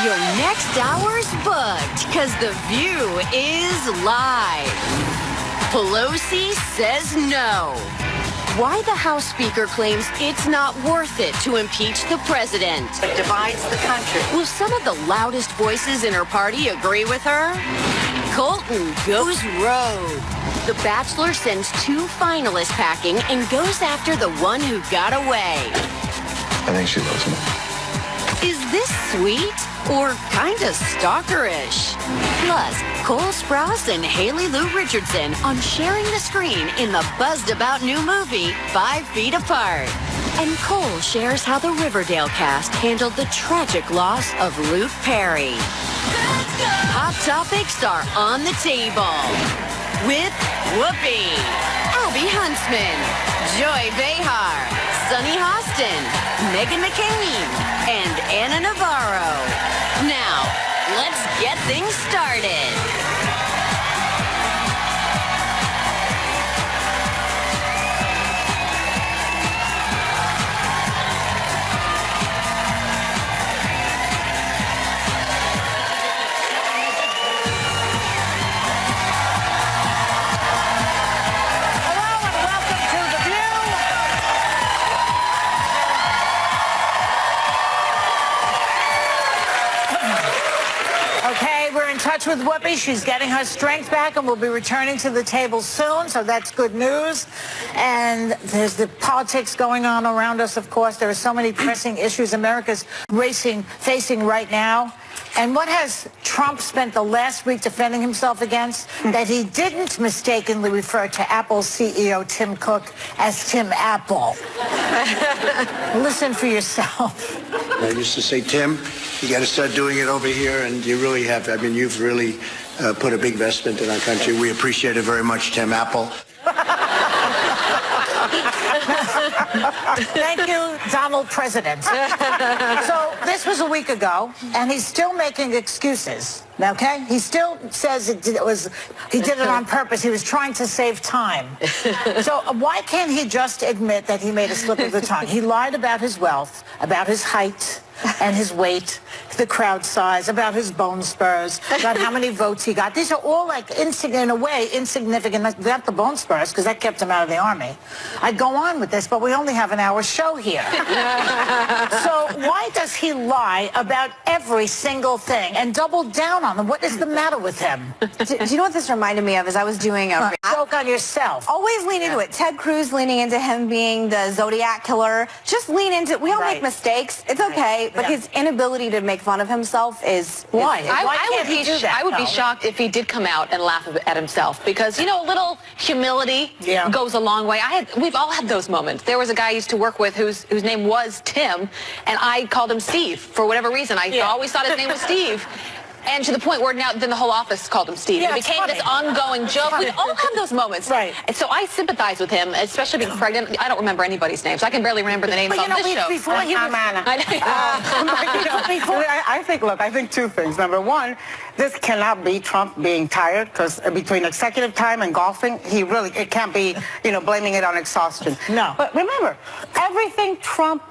Your next hour's booked because The View is live. Pelosi says no. Why the House Speaker claims it's not worth it to impeach the president. It divides the country. Will some of the loudest voices in her party agree with her? Colton goes rogue. The Bachelor sends 2 finalists packing and goes after the one who got away. I think she loves me. Is this sweet or kinda stalkerish? Plus, Cole Sprouse and Haley Lou Richardson on sharing the screen in the buzzed about new movie 5 Feet Apart. And Cole shares how the Riverdale cast handled the tragic loss of Luke Perry. Hot topics are on the table with Whoopi, Abby Huntsman, Joy Behar, Sunny Hostin, Meghan McCain, and Anna Navarro. Now, let's get things started. Touch with Whoopi. She's getting her strength back and will be returning to the table soon, so that's good news. And there's the politics going on around us, of course. There are so many pressing issues America's facing right now. And what has Trump spent the last week defending himself against? That he didn't mistakenly refer to Apple CEO Tim Cook as Tim Apple. Listen for yourself. I used to say, Tim, you got to start doing it over here, and you really have. I mean, you've really put a big investment in our country. We appreciate it very much, Tim Apple. Thank you, Donald President. So this was a week ago, and he's still making excuses. Okay? He still says he did it on purpose. He was trying to save time. So why can't he just admit that he made a slip of the tongue? He lied about his wealth, about his height and his weight, the crowd size, about his bone spurs, about how many votes he got. These are all, like, in a way, insignificant. Not the bone spurs, because that kept him out of the Army. I'd go on with this, but we only have an hour show here. So why does he lie about every single thing and double down on them? What is the matter with him? Do you know what this reminded me of? Is I was doing a joke on yourself. Always lean into it. Ted Cruz leaning into him being the Zodiac killer. Just lean into it. We all make mistakes. It's okay. But his inability to make fun of himself is... Why? I would be shocked if he did come out and laugh at himself, because, you know, a little humility goes a long way. We've all had those moments. There was a guy I used to work with whose name was Tim, and I called him Steve for whatever reason. I always thought his name was Steve. And to the point where now then the whole office called him Steve. It became this ongoing joke. We all have those moments. Right. And so I sympathize with him, especially being pregnant. I don't remember anybody's names. I can barely remember the names on this show. I'm Anna. I think 2 things. Number 1, this cannot be Trump being tired, because between executive time and golfing, it can't be, blaming it on exhaustion. No. But remember, everything Trump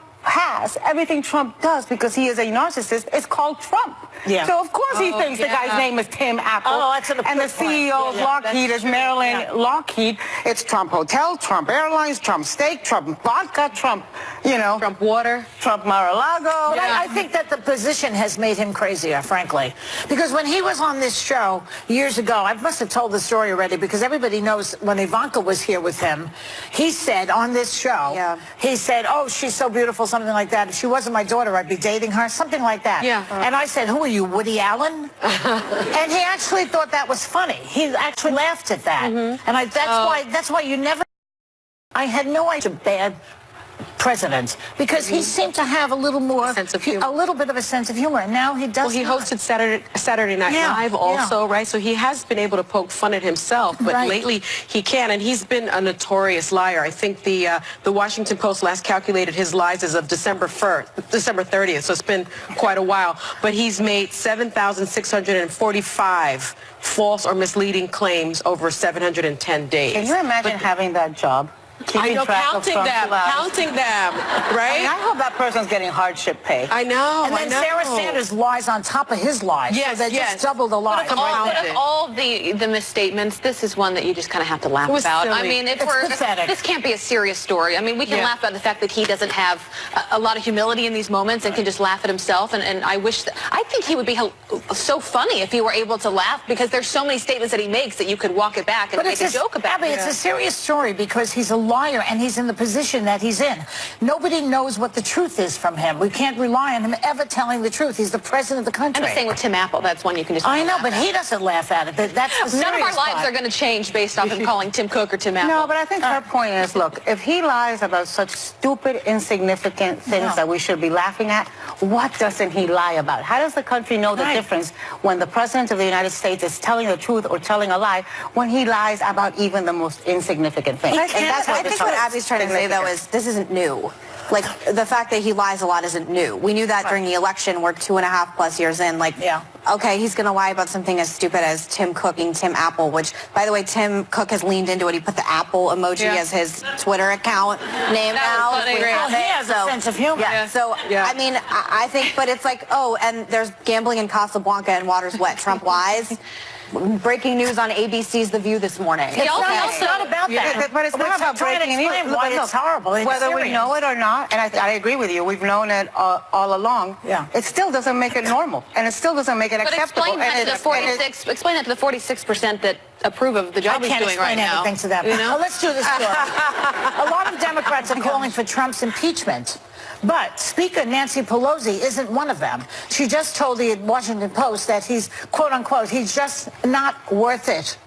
does, because he is a narcissist, is called Trump. Yeah. So of course he thinks the guy's name is Tim Apple. Oh, that's and the CEO of Lockheed is Marilyn Lockheed. It's Trump Hotel, Trump Airlines, Trump Steak, Trump Vodka, Trump, Trump Water, Trump Mar-a-Lago. I think that the position has made him crazier, frankly. Because when he was on this show years ago, I must have told the story already, because everybody knows when Ivanka was here with him, he said on this show, he said, oh, she's so beautiful, something like that. If she wasn't my daughter, I'd be dating her, something like that. Yeah. And I said, who are you, Woody Allen? And he actually thought that was funny. He actually laughed at that. And that's why you never... I had no idea bad president, because he seemed to have a little more sense of humor. a little bit of a sense of humor, and now he does. Well, he hosted Saturday Night Live also, right? So he has been able to poke fun at himself, but lately he can, and he's been a notorious liar. I think the Washington Post last calculated his lies as of December 30th, so it's been quite a while. But he's made 7,645 false or misleading claims over 710 days. Can you imagine having that job? keeping I know, track counting of them, Trump's lies. counting them, right? I hope that person's getting hardship pay. I know. And then Sarah Sanders lies on top of his lies. Yes, so they yes. just double the lies. But of all the misstatements, this is one that you just kind of have to laugh It was about. silly. I mean, It's pathetic. this can't be a serious story. I mean, we can laugh about the fact that he doesn't have a lot of humility in these moments and can just laugh at himself. And I wish I think he would be so funny if he were able to laugh, because there's so many statements that he makes that you could walk it back and make a joke about. Abby, it's a serious story because he's a liar and he's in the position that he's in. Nobody knows what the truth is from him. We can't rely on him ever telling the truth. He's the president of the country. I'm just saying with Tim Apple, that's one you can just. I know, but he doesn't laugh at it. That's the serious None of our lives part. are going to change based off him calling Tim Cook or Tim Apple. No, but I think her point is, look, if he lies about such stupid, insignificant things that we should be laughing at, what doesn't he lie about? How does the country know the difference when the president of the United States is telling the truth or telling a lie when he lies about even the most insignificant things? I think what Abby's trying to say, though, is this isn't new. Like, the fact that he lies a lot isn't new. We knew that during the election. We're 2.5+ years in. Like, okay, he's going to lie about something as stupid as Tim cooking Tim Apple, which, by the way, Tim Cook has leaned into it. He put the Apple emoji as his Twitter account name now. He has a sense of humor. I mean, I think, but it's like, oh, and there's gambling in Casablanca and water's wet. Trump lies. Breaking news on ABC's The View this morning. It's not about that. But it's not about breaking news. Why it's horrible. It's Whether serious. we know it or not, and I agree with you, we've known it all along. It still doesn't make it normal, and it still doesn't make it acceptable. Explain that to the 46% that approve of the job he's doing right now. I can't explain anything to that. Well, let's do this story. A lot of Democrats are calling for Trump's impeachment. But Speaker Nancy Pelosi isn't one of them. She just told the Washington Post that he's, quote unquote, he's just not worth it.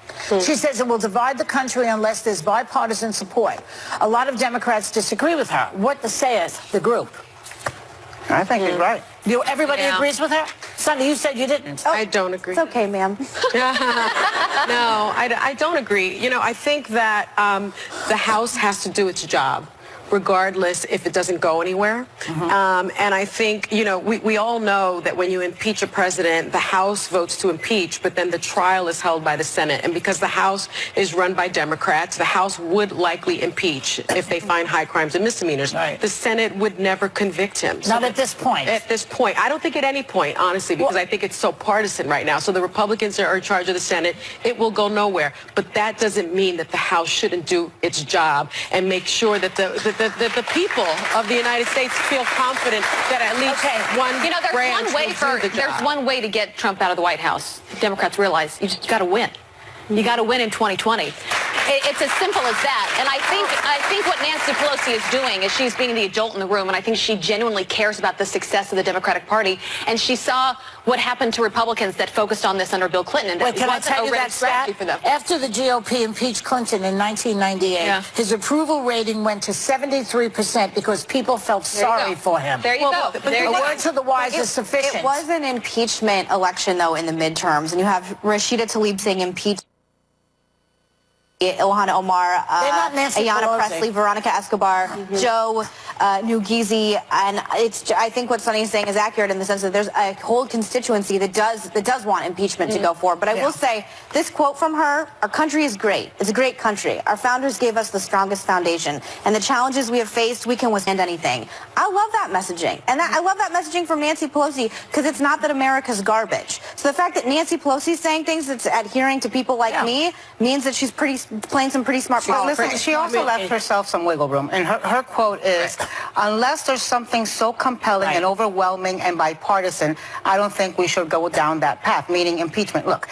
She says it will divide the country unless there's bipartisan support. A lot of Democrats disagree with her. What says the group? I think you're right. Everybody agrees with her? Sonny, you said you didn't. I don't agree. It's okay, ma'am. No, I don't agree. You know, I think that the House has to do its job, regardless if it doesn't go anywhere. And I think, you know, we all know that when you impeach a president, the House votes to impeach, but then the trial is held by the Senate. And because the House is run by Democrats, the House would likely impeach if they find high crimes and misdemeanors. The Senate would never convict him. Not at this point. At this point. I don't think at any point, honestly, because I think it's so partisan right now. So the Republicans are in charge of the Senate. It will go nowhere. But that doesn't mean that the House shouldn't do its job and make sure that the people of the United States feel confident that at least one branch will do the job. There's one way to get Trump out of the White House. Democrats realize you just got to win. You got to win in 2020. It's as simple as that. And I think what Nancy Pelosi is doing is she's being the adult in the room, and I think she genuinely cares about the success of the Democratic Party. And she saw what happened to Republicans that focused on this under Bill Clinton. And Wait, can I tell you that stat? for them. After the GOP impeached Clinton in 1998, his approval rating went to 73% because people felt sorry for him. There you go. The words of the wise is sufficient. It was an impeachment election, though, in the midterms. And you have Rashida Tlaib saying impeach Ilhan Omar, Ayanna Pressley, Veronica Escobar, Joe Nuggizi, and I think what Sonny's saying is accurate in the sense that there's a whole constituency that does want impeachment to go forward. But I will say, this quote from her: "Our country is great. It's a great country. Our founders gave us the strongest foundation, and the challenges we have faced, we can withstand anything." I love that messaging, and I love that messaging from Nancy Pelosi, because it's not that America's garbage. So the fact that Nancy Pelosi's saying things that's adhering to people like me means that she's playing some pretty smart politics. Listen, she also left herself some wiggle room, and her quote is, "Unless there's something so compelling and overwhelming and bipartisan, I don't think we should go down that path," meaning impeachment. Look,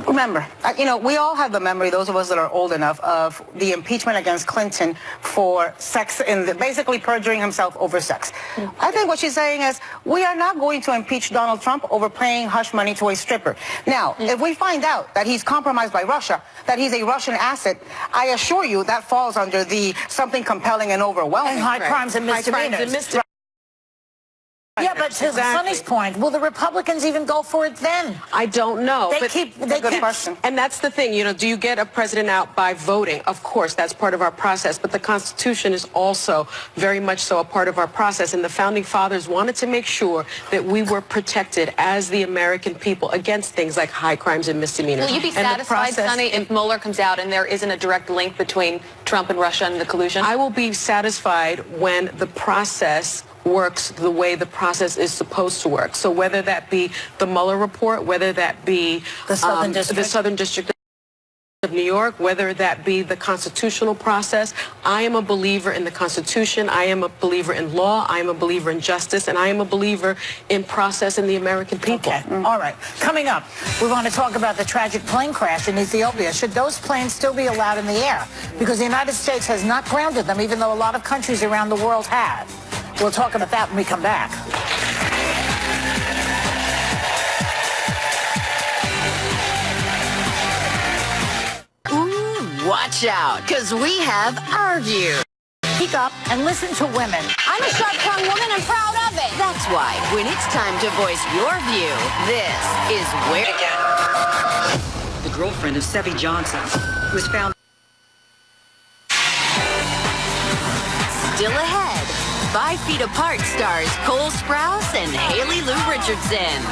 remember, you know, we all have the memory, those of us that are old enough, of the impeachment against Clinton for sex, basically perjuring himself over sex. I think what she's saying is, we are not going to impeach Donald Trump over paying hush money to a stripper. Now, if we find out that he's compromised by Russia, that he's a Russian asset, I assure you that falls under the something compelling and overwhelming. And high crimes and misdemeanors. Yeah, but to Sonny's point, will the Republicans even go for it then? I don't know. They keep. And that's the thing, you know, do you get a president out by voting? Of course, that's part of our process, but the Constitution is also very much so a part of our process, and the Founding Fathers wanted to make sure that we were protected as the American people against things like high crimes and misdemeanors. Will you be satisfied, Sonny, if Mueller comes out and there isn't a direct link between Trump and Russia and the collusion? I will be satisfied when the process works the way the process is supposed to work. So whether that be the Mueller report, whether that be the Southern District of New York, whether that be the constitutional process, I am a believer in the Constitution. I am a believer in law. I am a believer in justice. And I am a believer in process and the American people. Okay. All right. Coming up, we want to talk about the tragic plane crash in Ethiopia. Should those planes still be allowed in the air? Because the United States has not grounded them, even though a lot of countries around the world have. We'll talk about that when we come back. Ooh, watch out, because we have our view. Speak up and listen to women. I'm a sharp-tongued woman. I'm proud of it. That's why when it's time to voice your view, this is where... The girlfriend of Sevi Johnson was found... Still ahead, 5 Feet Apart stars Cole Sprouse and Haley Lou Richardson.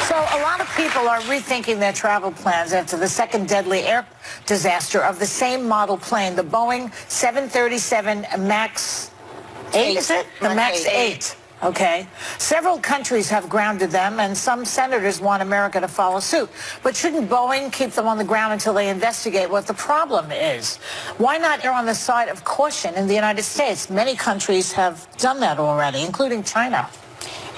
So a lot of people are rethinking their travel plans after the second deadly air disaster of the same model plane, the Boeing 737 MAX 8, is it? The MAX 8. Okay. Several countries have grounded them, and some senators want America to follow suit. But shouldn't Boeing keep them on the ground until they investigate what the problem is? Why not err on the side of caution in the United States? Many countries have done that already, including China.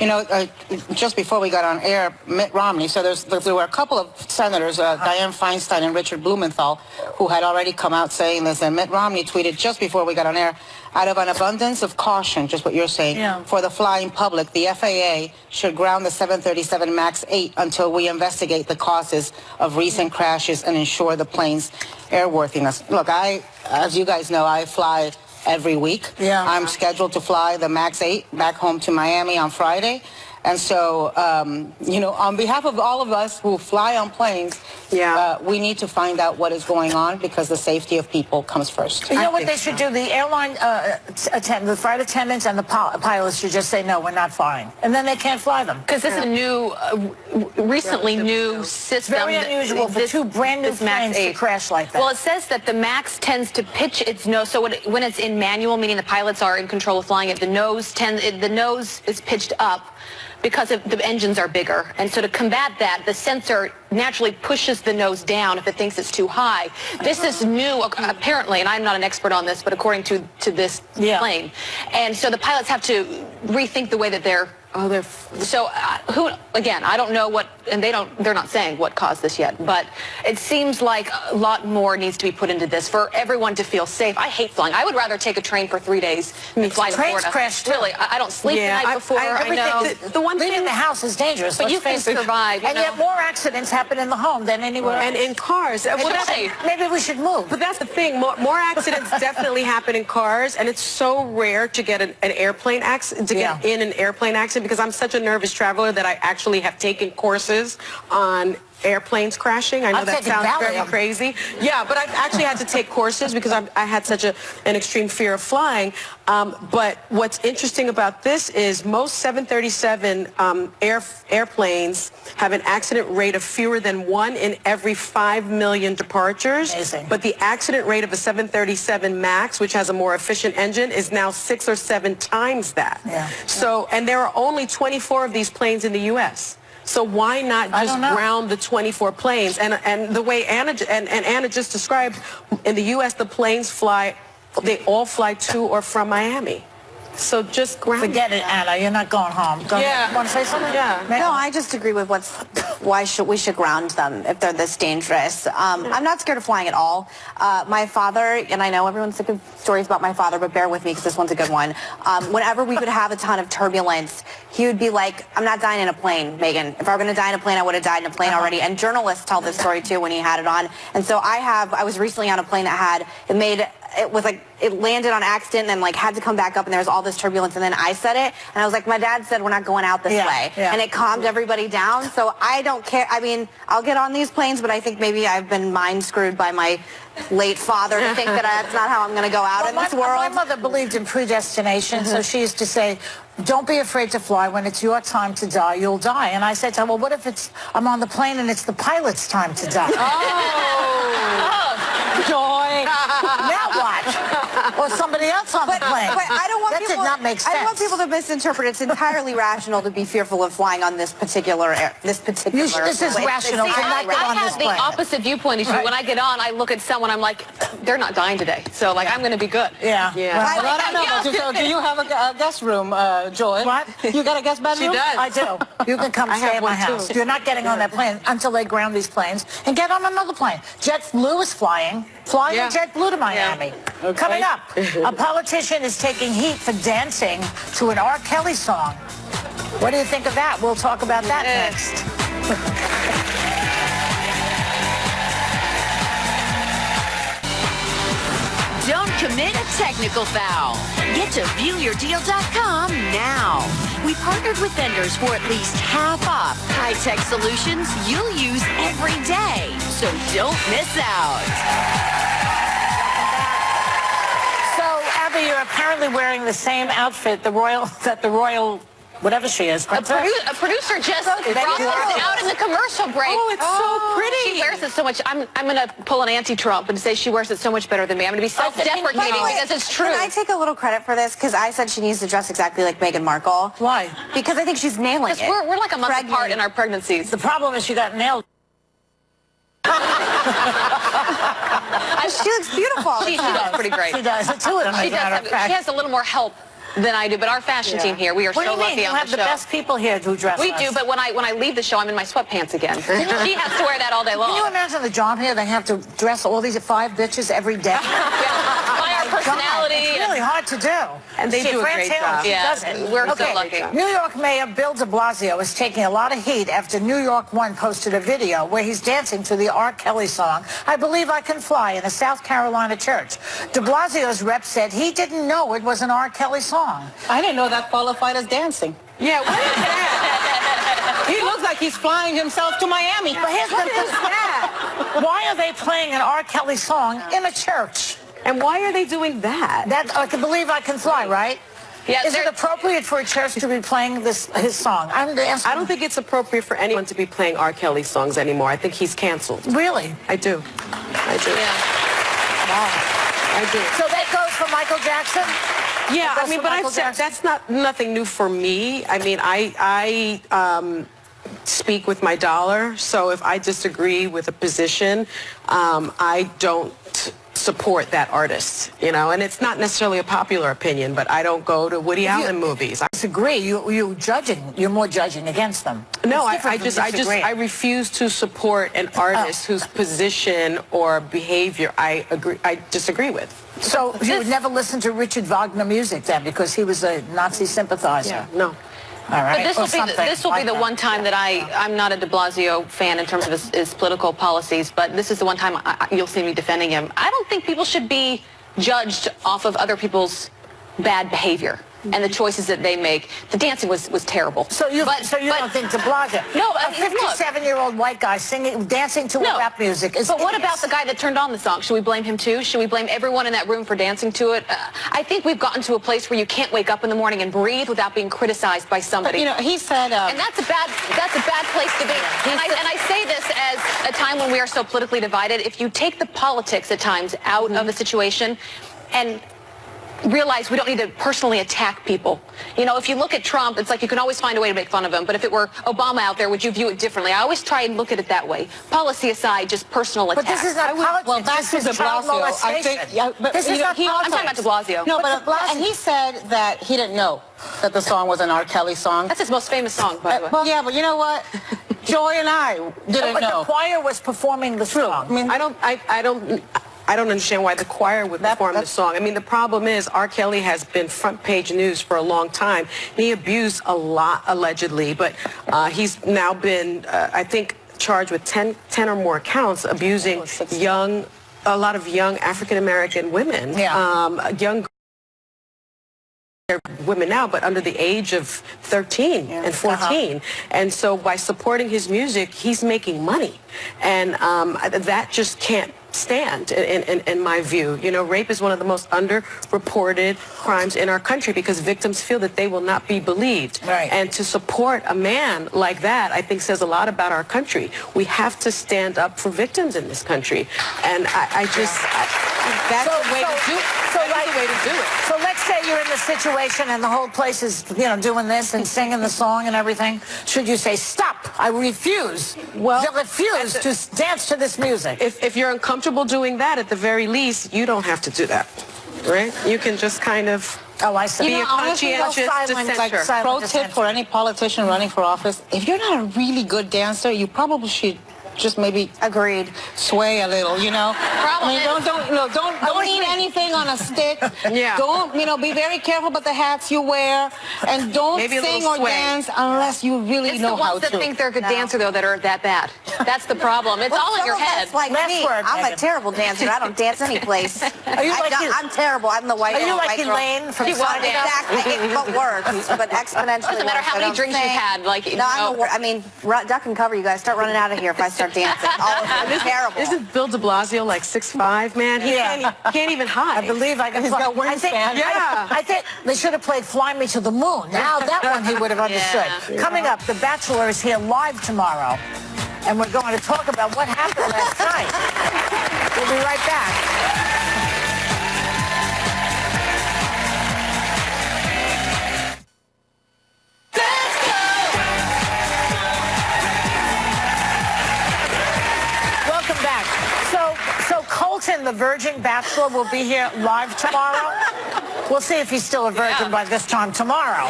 You know, just before we got on air, Mitt Romney, so there were a couple of senators, Dianne Feinstein and Richard Blumenthal, who had already come out saying this, and Mitt Romney tweeted just before we got on air, out of an abundance of caution, just what you're saying, for the flying public, the FAA should ground the 737 MAX 8 until we investigate the causes of recent crashes and ensure the plane's airworthiness. Look, as you guys know, I fly every week. Yeah. I'm scheduled to fly the MAX 8 back home to Miami on Friday. And so, you know, on behalf of all of us who fly on planes, we need to find out what is going on because the safety of people comes first. You know what they should do? The airline the flight attendants and the pilots should just say, no, we're not flying. And then they can't fly them. Because this is a new, recently new system. Very unusual for two brand new planes to crash like that. Well, it says that the MAX tends to pitch its nose. So when it's in manual, meaning the pilots are in control of flying it, the nose is pitched up because the engines are bigger. And so to combat that, the sensor naturally pushes the nose down if it thinks it's too high. This is new, apparently, and I'm not an expert on this, but according to this plane. And so the pilots have to rethink the way that they're so again, I don't know what, and they're not saying what caused this yet, but it seems like a lot more needs to be put into this for everyone to feel safe. I hate flying. I would rather take a train for 3 days than fly to Florida. Crash really, I don't sleep the night before. I know. The one thing in the house is dangerous. But you can survive. And yet more accidents happen in the home than anywhere else. And in cars. Maybe we should move. But that's the thing. More accidents definitely happen in cars, and it's so rare to get an airplane accident, get in an airplane accident, because I'm such a nervous traveler that I actually have taken courses on airplanes crashing. I know that sounds very crazy. Yeah, but I've actually had to take courses because I had such an extreme fear of flying. But what's interesting about this is most 737 airplanes have an accident rate of fewer than 1 in every 5 million departures. Amazing. But the accident rate of a 737 MAX, which has a more efficient engine, is now 6 or 7 times that. Yeah. So, and there are only 24 of these planes in the U.S. So why not just ground the 24 planes? And the way Anna just described, in the U.S. the planes fly, they all fly to or from Miami. So just ground. Forget it, Anna. You're not going home. Want to say something? Yeah. No, I just agree with why we should ground them if they're this dangerous. I'm not scared of flying at all. My father, and I know everyone's sick of stories about my father, but bear with me because this one's a good one. Whenever we would have a ton of turbulence, he would be like, I'm not dying in a plane, Megan. If I were going to die in a plane, I would have died in a plane already. And journalists tell this story too when he had it on. And so I was recently on a plane that it made it landed on accident and like had to come back up, and there was all this turbulence, and then I said it, and I was like, my dad said we're not going out this way, and it calmed everybody down. So I don't care. I mean, I'll get on these planes, but I think maybe I've been mind screwed by my late father to think that that's not how I'm going to go out in this world. My mother believed in predestination, so she used to say, don't be afraid to fly. When it's your time to die, you'll die. And I said to her, well, what if I'm on the plane and it's the pilot's time to die? Joy. Now what? Or somebody else on the plane. But I don't want that people, did not make sense. I don't want people to misinterpret. It's entirely rational to be fearful of flying on this particular This is rational. I have the opposite viewpoint as you. When I get on, I look at someone, I'm like, they're not dying today. So, like, I'm going to be good. Yeah. Well, I don't know. So do you have a guest room, Joy? What? You got a guest bedroom? She does. I do. You can come stay at my house. You're not getting on that plane until they ground these planes and get on another plane. JetBlue is flying JetBlue to Miami. Okay. Coming up, a politician is taking heat for dancing to an R. Kelly song. What do you think of that? We'll talk about that next. Don't commit a technical foul. Get to viewyourdeal.com now. We partnered with vendors for at least half off high-tech solutions you'll use every day. So don't miss out. So, Abby, you're apparently wearing the same outfit the royal whatever she is. A producer just brought this out in the commercial break. Oh, it's so pretty. She wears it so much. I'm going to pull an anti-Trump and say she wears it so much better than me. I'm going to be self-deprecating because it's true. Can I take a little credit for this? Because I said she needs to dress exactly like Meghan Markle. Why? Because I think she's nailing it. We're like a month apart in our pregnancies. The problem is she got nailed. She looks beautiful. She does pretty great. She does. She has a little more help than I do, but our fashion team here, we are so lucky on the show. You have the best people here who dress We do, but when I leave the show, I'm in my sweatpants again. She has to wear that all day long. Can you imagine the job here? They have to dress all these 5 bitches every day. By our personality. It's really hard to do. And they do a great job. She does it. We're so lucky. New York Mayor Bill de Blasio is taking a lot of heat after New York One posted a video where he's dancing to the R. Kelly song, I Believe I Can Fly, in a South Carolina church. De Blasio's rep said he didn't know it was an R. Kelly song. I didn't know that qualified as dancing. Yeah, what is that? He looks like he's flying himself to Miami. But here's the thing. Why are they playing an R. Kelly song in a church? And why are they doing that? That I Can Believe I Can Fly, right? Yeah, is it appropriate for a church to be playing his song? I don't think it's appropriate for anyone to be playing R. Kelly songs anymore. I think he's canceled. Really? I do. Yeah. Wow. I do. So that goes for Michael Jackson? Yeah, I mean, but that's nothing new for me. I mean, I speak with my dollar, so if I disagree with a position, I don't support that artist, you know, and it's not necessarily a popular opinion, but I don't go to Woody Allen movies. I disagree. You're more judging against them. No, I refuse to support an artist whose position or behavior I disagree with. So you would never listen to Richard Wagner music then, because he was a Nazi sympathizer? Yeah, no. All right. But this will be the one time that I'm not a de Blasio fan in terms of his political policies, but this is the one time you'll see me defending him. I don't think people should be judged off of other people's bad behavior and the choices that they make. The dancing was terrible. So you don't think de Blasio? No, a 57-year-old white guy dancing to rap music is. But what about the guy that turned on the song? Should we blame him too? Should we blame everyone in that room for dancing to it? I think we've gotten to a place where you can't wake up in the morning and breathe without being criticized by somebody. But, you know, he said, and that's a bad place to be. And I say this as a time when we are so politically divided. If you take the politics at times out of the situation and realize we don't need to personally attack people. You know, if you look at Trump, it's like you can always find a way to make fun of him. But if it were Obama out there, would you view it differently? I always try and look at it that way. Policy aside, just personal attack. But this is not politics. Well, that's this is child molestation. I think, yeah, but this is not politics. I'm talking about de Blasio. No, and he said that he didn't know that the song was an R. Kelly song. That's his most famous song, by the way. Well, yeah, but you know what? Joy and I didn't know. The choir was performing the song. I mean, I don't understand why the choir would perform the song. I mean, the problem is R. Kelly has been front page news for a long time. He abused a lot, allegedly, but he's now been, I think, charged with 10 or more counts abusing young a lot of young African-American women, young women now, but under the age of 13 and 14. And so by supporting his music, he's making money. And that just can't stand in my view. You know, rape is one of the most underreported crimes in our country because victims feel that they will not be believed. Right. And to support a man like that, I think says a lot about our country. We have to stand up for victims in this country. And that's the way to do it. That's the way to do it. So let's say you're in the situation and the whole place is, you know, doing this and singing the song and everything. Should you say, stop, I refuse? Well, I refuse to dance to this music. If you're uncomfortable doing that, at the very least, you don't have to do that, right? You can just kind of be a conscientious dissenter. Pro tip for any politician running for office, if you're not a really good dancer, you probably should just maybe sway a little, you know. I mean, don't eat anything on a stick. Don't, you know, be very careful about the hats you wear, and don't sing or dance unless you really know how to. It's the ones that think they're a good dancer though that are that bad. That's the problem. It's all in your head. Like me, I'm a terrible dancer. I don't dance any place. I'm terrible. I'm the white. Are you like Elaine from Sonic? Exactly, but worse, but exponentially. Doesn't matter how many drinks you've had. Like I mean, duck and cover. You guys start running out of here if I start dancing. All of them. Terrible. Isn't Bill de Blasio like 6'5", man? He can't even hide. I believe I can. I think they should have played "Fly Me to the Moon." Now that one he would have understood. Coming up, The Bachelor is here live tomorrow, and we're going to talk about what happened last night. We'll be right back. So Colton, the Virgin Bachelor, will be here live tomorrow. We'll see if he's still a virgin by this time tomorrow.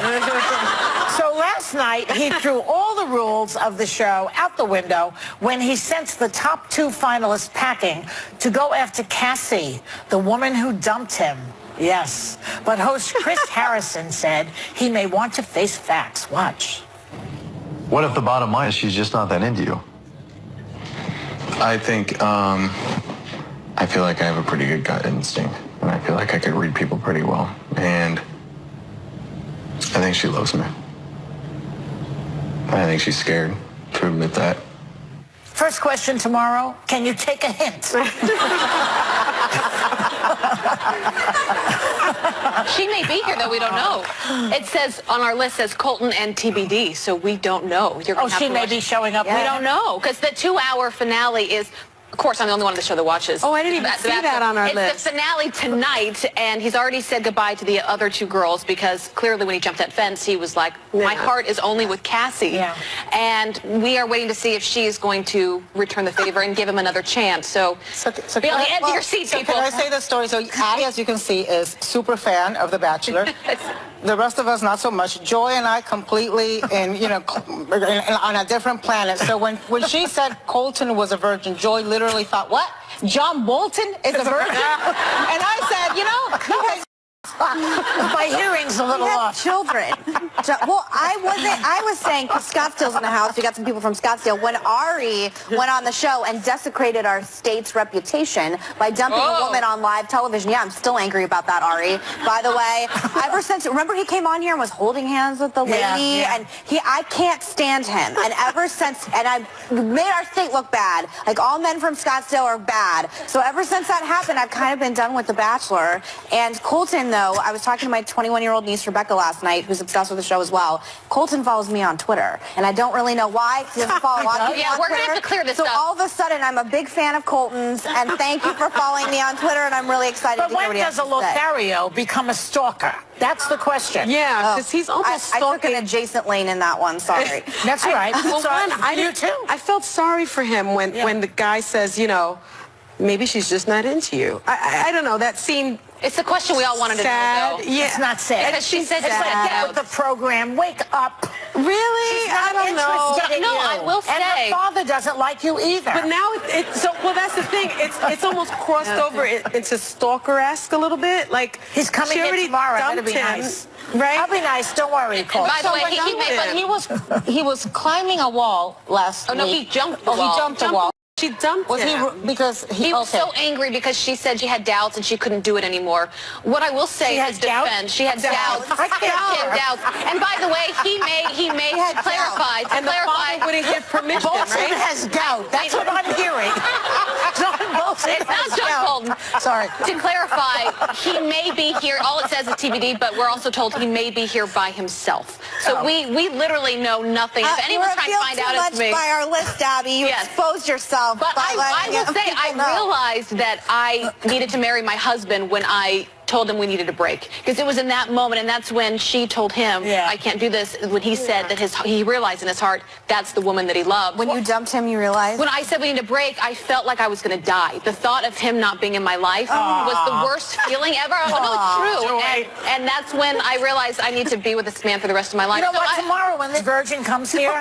So last night, he threw all the rules of the show out the window when he sent the top 2 finalists packing to go after Cassie, the woman who dumped him. Yes. But host Chris Harrison said he may want to face facts. Watch. What if the bottom line is she's just not that into you? I think, I feel like I have a pretty good gut instinct, and I feel like I could read people pretty well, and I think she loves me. I think she's scared to admit that. First question tomorrow, can you take a hint? She may be here, though. We don't know. It says on our list says Colton and TBD, so we don't know. She may be showing up. We don't know because the 2-hour finale is. Of course, I'm the only one on the show that watches. Oh, I didn't even see that on our list. It's the finale tonight, and he's already said goodbye to the other 2 girls because clearly when he jumped that fence, he was like, my heart is only with Cassie. Yeah. And we are waiting to see if she is going to return the favor and give him another chance. So be on the edge of your seat, people. Can I say the story? So Addie, as you can see, is super fan of The Bachelor. The rest of us, not so much. Joy and I completely on a different planet. So when she said Colton was a virgin, Joy literally thought, what? John Bolton is a virgin? And I said, you know, my hearing's a little off. Children. Well, I was saying, because Scottsdale's in the house, we got some people from Scottsdale, when Ari went on the show and desecrated our state's reputation by dumping a woman on live television. Yeah, I'm still angry about that, Ari. By the way, ever since, remember he came on here and was holding hands with the lady? And I can't stand him. And ever since, and I made our state look bad. Like, all men from Scottsdale are bad. So ever since that happened, I've kind of been done with The Bachelor. And Colton, though, I was talking to my 21-year-old niece, Rebecca, last night, who's obsessed with the show as well. Colton follows me on Twitter, and I don't really know why. He doesn't follow a lot of people on we're Twitter. going to have to clear this so up. So all of a sudden, I'm a big fan of Colton's, and thank you for following me on Twitter, and I'm really excited to hear what he has to say. But when does a Lothario become a stalker? That's the question. Yeah, because he's almost stalking. I took an adjacent lane in that one, sorry. That's all right. Well, I felt sorry for him when the guy says, you know, maybe she's just not into you. I don't know, that seemed... It's the question we all wanted to know, though. Yeah. It's not sad. Because she said it's like, get with the program. Wake up. Really? I don't know. No, I will say. And her father doesn't like you either. But now well, that's the thing. It's almost crossed over into stalker-esque a little bit. Like, he's coming in tomorrow. That'll be nice. Right? I'll be nice. Don't worry, Cole. By the way, he was climbing a wall last week. Oh, no, he jumped the wall. He jumped the wall. She dumped Was him. because He was so angry because she said she had doubts and she couldn't do it anymore. What I will say is defense. She had doubts. I can't She had doubts. And by the way, he may clarify. And the father wouldn't give permission, Bolton right? has doubt. That's what I'm hearing. John Bolton It's not has John doubt. Bolton. Sorry. To clarify, he may be here. All it says is TBD, but we're also told he may be here by himself. So we literally know nothing. If anyone's trying to find out, it's me. by our list, Abby. You Yes. exposed yourself. But I will say, I realized that I needed to marry my husband when I told him we needed a break. Because it was in that moment, and that's when she told him, I can't do this, when he said that he realized in his heart that's the woman that he loved. When you dumped him, you realized? When I said we need a break, I felt like I was going to die. The thought of him not being in my life was the worst feeling ever. No, it's true. And that's when I realized I need to be with this man for the rest of my life. You know what? Tomorrow when the virgin comes here,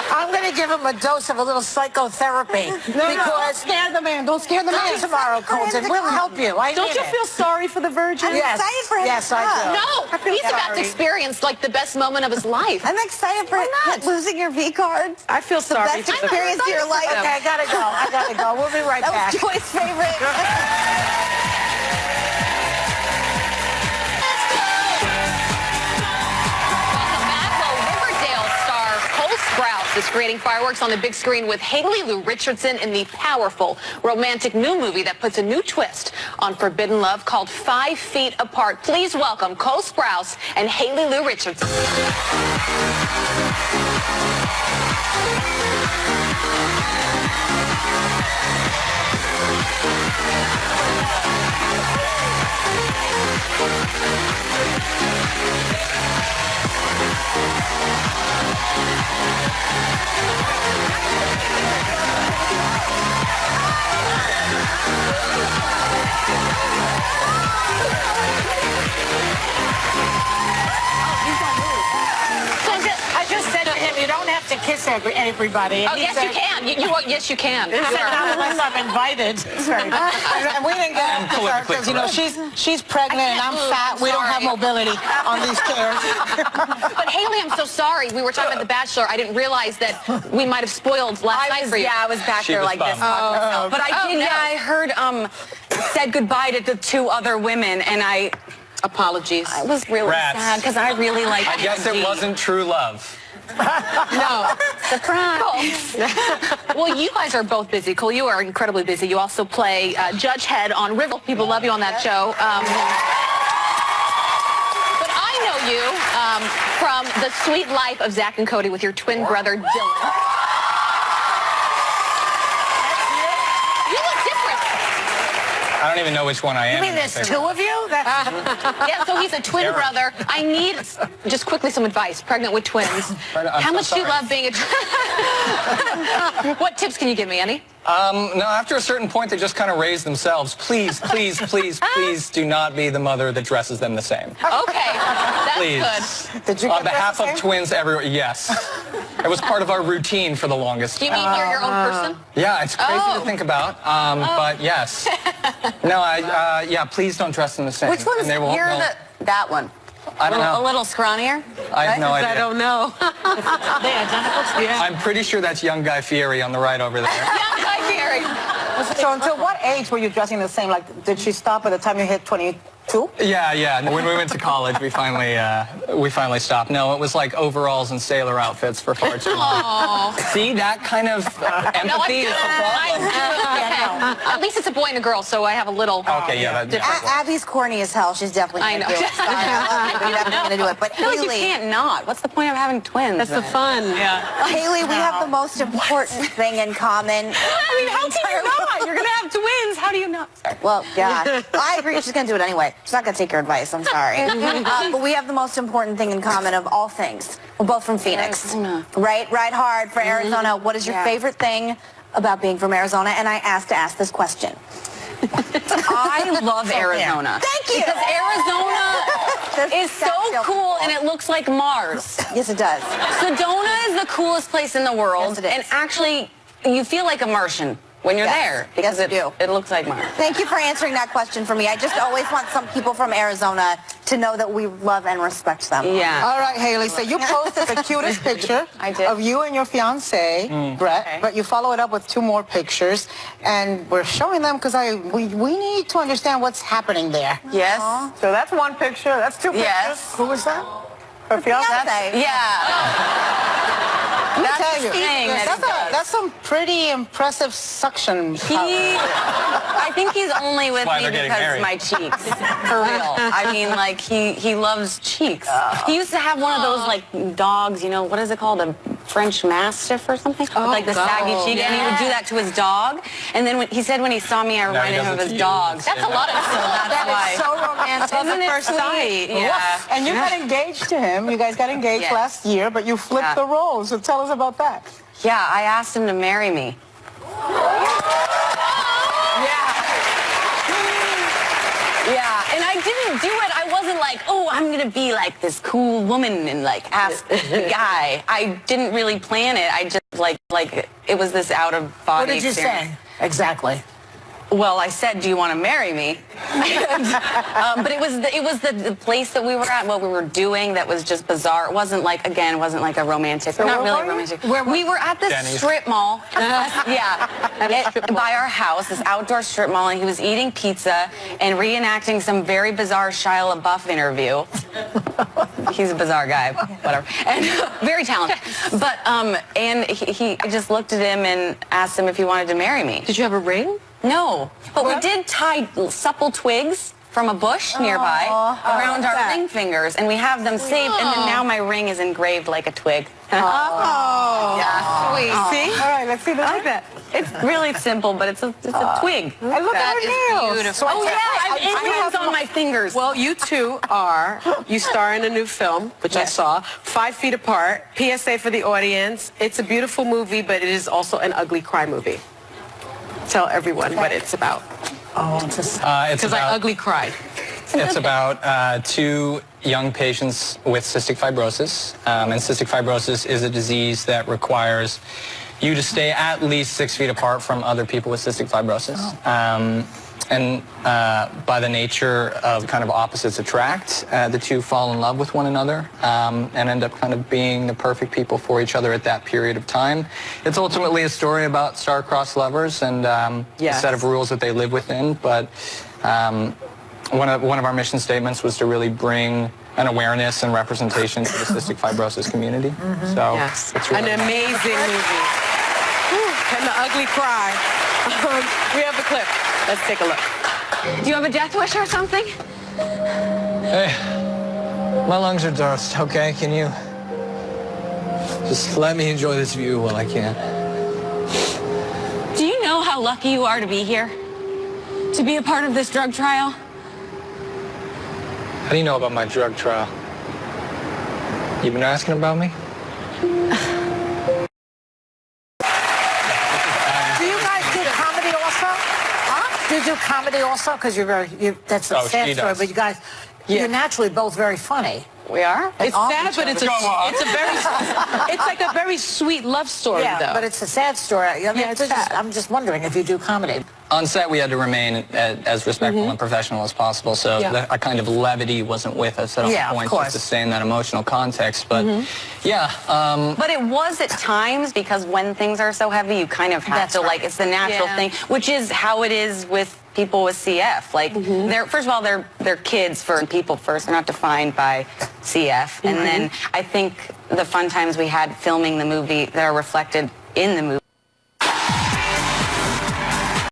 I'm going to give him a dose of a little psychotherapy. Don't scare the man. Don't scare the Come man. tomorrow, Colton. We'll help you. Don't you feel sorry for the virgin? I'm excited for him. Yes, I do. No, he's about to experience like the best moment of his life. I'm excited for losing your V card. I feel sorry Best for the experience of your life. Okay, I gotta go. We'll be right back. That was Joy's favorite. Welcome back. Well, Riverdale star Cole Sprouse is creating fireworks on the big screen with Haley Lou Richardson in the powerful romantic new movie that puts a new twist on forbidden love called 5 Feet Apart. Please welcome Cole Sprouse and Haley Lou Richardson. I just said to him, you don't have to kiss everybody. Oh, yes, you can. Yes, you can. He said, not unless I'm invited. And we didn't get him because, you know, she's pregnant and I'm fat. We don't have mobility on these chairs. But Haley, I'm so sorry. We were talking about The Bachelor. I didn't realize that we might have spoiled last night for you. Yeah, I was back there like this. But I did, I heard, said goodbye to the 2 other women, and I Apologies. was really sad because I really liked I guess it wasn't true love. No. Surprise. Well, you guys are both busy. Cole, you are incredibly busy. You also play Judge Head on Riverdale. People love you on that show. But I know you from The Sweet Life of Zach and Cody with your twin brother, Dylan. You look different. I don't even know which one I am. You mean there's 2 of you? Yeah, so he's a twin brother. I need just quickly some advice. Pregnant with twins. How much do you love being a What tips can you give me, any? No, after a certain point, they just kind of raise themselves. Please, please, please, please do not be the mother that dresses them the same. Okay, that's Please. good. Did you On behalf of twins everywhere, yes. It was part of our routine for the longest. Do you mean you're your own person? Yeah, it's crazy to think about, but yes. No, yeah, please don't dress them the same. Which one is that one? I don't know. A little scrawnier? I have no idea. I don't know. They identical? Yeah. I'm pretty sure that's young Guy Fieri on the right over there. Yeah, Guy Fieri. So until what age were you dressing the same? Like, did she stop at the time you hit 22? Yeah. When we went to college, we finally stopped. No, it was like overalls and sailor outfits for far too long. See, that kind of empathy is the problem. At least it's a boy and a girl, so I have a little. Okay, yeah. Abby's corny as hell. She's definitely I going know. to do it. You're definitely going to do it. But I feel like you Haley, can't not. What's the point of having twins? That's the fun. Yeah. Haley, we have the most important thing in common. I mean, how can you not? You're going to have twins. How do you not? Sorry. Well, yeah, I agree. She's going to do it anyway. She's not going to take your advice. I'm sorry. But we have the most important thing in common of all things. We're both from Phoenix. Right? Ride hard for Arizona. What is your favorite thing about being from Arizona? And I asked to ask this question. I love Arizona. Thank you. Because Arizona is so cool and it looks like Mars. Yes, it does. Sedona is the coolest place in the world. Yes, it is. And actually, you feel like a Martian when you're Yes. there because Yes, you do. it looks like Mark. Thank you for answering that question for me. I just always want some people from Arizona to know that we love and respect them. Yeah. All right, Haley. So you posted the cutest picture I did. of you and your fiance, Brett, Okay. but you follow it up with 2 more pictures, and we're showing them because we need to understand what's happening there. Yes. So that's 1 picture. That's 2 pictures. Yes. Who was that? Her fiance. Fiance. Let me That's tell the you, thing that he does. that's some pretty impressive suction power. I think he's only with why me they're getting because married. of my cheeks. For real. I mean, like, he loves cheeks. He used to have one of those, like, dogs, you know, what is it called? A French Mastiff or something? With, like, the saggy cheek. And he would do that to his dog. And then he said when he saw me, I Now he reminded him does of it his to you. dog. That's a lot of That's why. So romantic. Isn't it first sweet? sight. Yeah. And you got engaged to him. You guys got engaged Yeah. last year, but you flipped Yeah. the roles. So tell us about that. Yeah, I asked him to marry me. Yeah, and I didn't do it. I wasn't like, oh, I'm going to be like this cool woman and like ask the guy. I didn't really plan it. I just like it was this out of body What did you experience. say? Exactly. Well, I said, do you want to marry me? But it was the place that we were at, what we were doing that was just bizarre. It wasn't like a romantic, not where really were you? romantic. Where were We were at this Denny's. strip mall, by our house, this outdoor strip mall, and he was eating pizza and reenacting some very bizarre Shia LaBeouf interview. He's a bizarre guy, whatever, and very talented. But and I just looked at him and asked him if he wanted to marry me. Did you have a ring? No, but we did tie supple twigs from a bush nearby around our ring fingers, and we have them saved, and then now my ring is engraved like a twig. Yeah. Sweet. See? All right, let's see the I like that. It's really simple, but it's a twig. And look at her nails. So Oh, yeah, I have Indians on my fingers. Well, you two you star in a new film, which I saw, 5 Feet Apart. PSA for the audience. It's a beautiful movie, but it is also an ugly cry movie. Tell everyone what it's about. It's Because I about, ugly cried. it's about 2 young patients with cystic fibrosis. And cystic fibrosis is a disease that requires you to stay at least 6 feet apart from other people with cystic fibrosis. And by the nature of kind of opposites attract, the 2 fall in love with one another and end up kind of being the perfect people for each other at that period of time. It's ultimately a story about star-crossed lovers and a set of rules that they live within. But one of our mission statements was to really bring an awareness and representation to the cystic fibrosis community. So Yes. it's really An amazing movie. Whew, and the ugly cry. We have the clip. Let's take a look. Do you have a death wish or something? Hey, my lungs are dust, okay? Can you just let me enjoy this view while I can? Do you know how lucky you are to be here? To be a part of this drug trial? How do you know about my drug trial? You been asking about me? Do you guys do comedy also? Huh? Do you do comedy also? Because that's a Oh, sad she story, does. but you guys, you're naturally both very funny. We are? It's sad, but it's like a very sweet love story, Yeah, though. but it's a sad story. I mean, it's sad. I'm just wondering if you do comedy. On set, we had to remain as respectful and professional as possible, so a kind of levity wasn't with us at all Yeah, of points, course. just to stay in that emotional context. But yeah, But it was at times because when things are so heavy, you kind of have That's to, right. like, it's the natural thing, which is how it is with people with CF. Like, they're, first of all, they're kids for people first. They're not defined by CF. And then I think the fun times we had filming the movie that are reflected in the movie